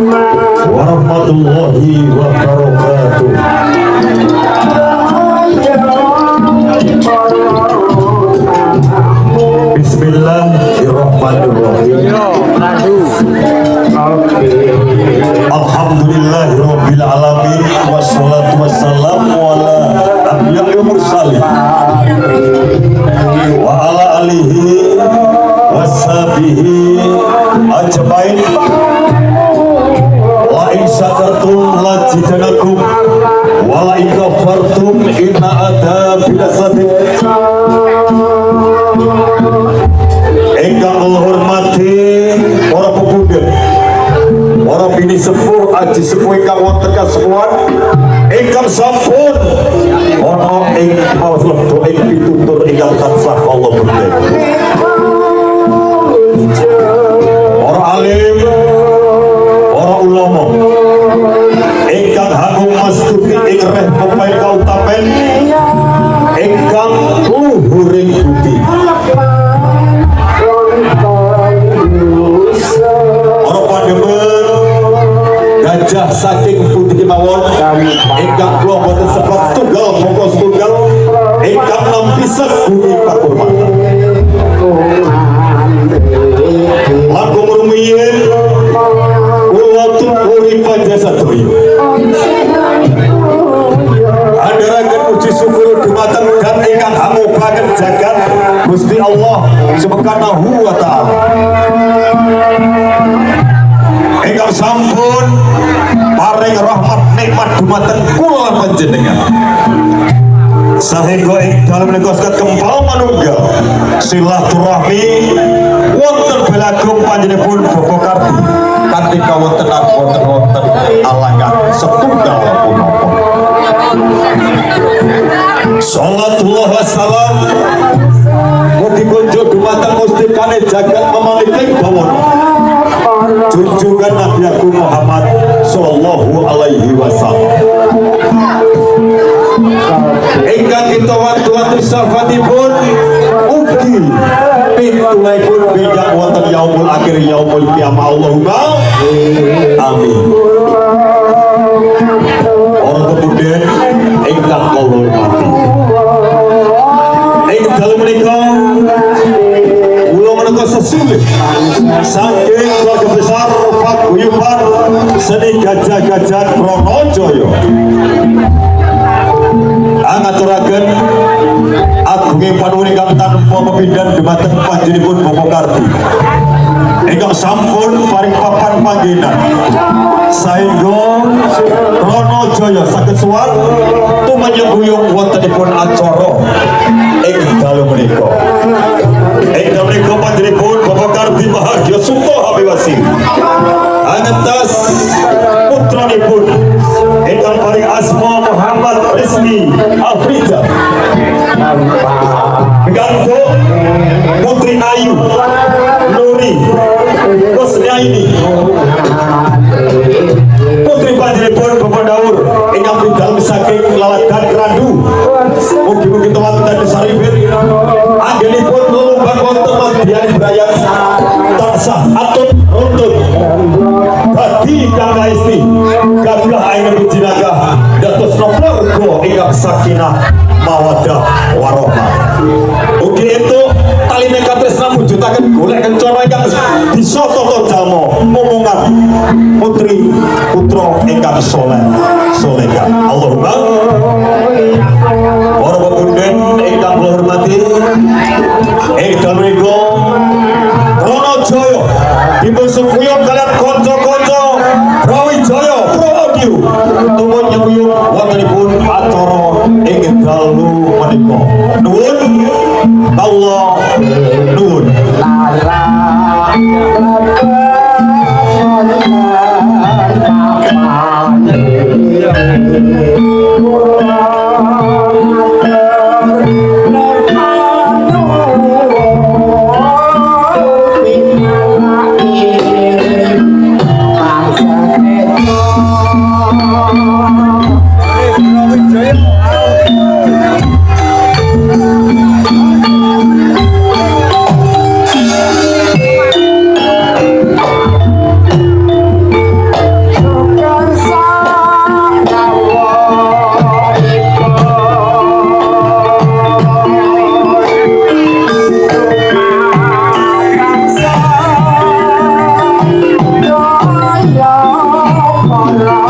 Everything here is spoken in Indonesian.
warahmatullahi wabarakatuh. Bismillahirrahmanirrahim. Alhamdulillahirabbil alamin wassalatu wassalamu ala anbiya'il mursalin wa ala alihi washabihi ajmain. La in syakartum lazidanakum wa la in kafartum inna adzabi lasadid. Engkang menghormati para pemuda, para bini sepuh, aji sepuh ingkang wonten kasuwun, ingkang sampun ana ing pawuh ing pitutur ingkang tansah Allah berkahi. Para alim, para ulama, ingkang hangung mastuti ing reh pepaing kautamen, ingkang luhuring budi. Gajah saking putih mawon ingkang kula boten sepat tunggal monggo tunggal ingkang nampi bumi pakurmatan langkung rumiyin kula tuturi panjasadaya andharaken puji syukur dumateng zat ingkang hamupaken jagat Gusti Allah Subhanahu wa taala ingkang sampun paring rahmat nikmat dumateng kula panjenengan sahingga ing dalem menika saged kempal manunggal silaturahmi wonten belagung panjenenganipun Bapak Kardi kanthi kawontenan wonten alangan setunggal punapa. Sallallahu wassalam mugi kunjuk dumateng mustikane jagat mamaliking bawana junjungan Nabi Agung Muhammad sallallahu alaihi wasallam ingkang kita wantu-wantu sahabatipun ugi pitulahipun bijak wonten yaumul akhir yaumul qiyamah Allahumma amin. Orang kemudian ingkang kula hormati ing dalem menika kula menika sesilih saking keluarga besar paguyuban seni Gajah-Gajah Pranajaya ngaturaken agunging panuwun ingkang tanpa pepindhan dumateng panjenenganipun Bapak Kardi ingkang sampun paring papan panggenan saengga Pranajaya saged suwar tumanyeguyung wontenipun acara ing dalu menika. Ing dalu menika panjenenganipun Bapak Kardi Mahardya Suto Habiwasi angetas putranipun ingkang paring asma Muhammad Rizki Afrida gantung Putri Ayu Nuri Kusnyaini putri panjenenganipun Bapak Daur ingkang bidal saking laladan Randu mugi-mugi teman-teman saripir anggenipun lelunggang wonten madyan brayat tansah atut runtut dadi kang kaesti gagah aing bijinagah dados noplarga ingkang sakinah mawaddah warahmah. Ugi itu taline katresna mujutaken golek kencana ingkang bisa tata jalma momongan putri putra ingkang saleh salehah. Allahumma para pemunden ingkang kula hormati ing dalem menika Pranajaya dipun sengkuyung kaliyan kanca-kanca Brawijaya Pro-Audio tumut nyengkuyung wontenipun acara ing dalu menika. Nuwun Allah nuwun. Para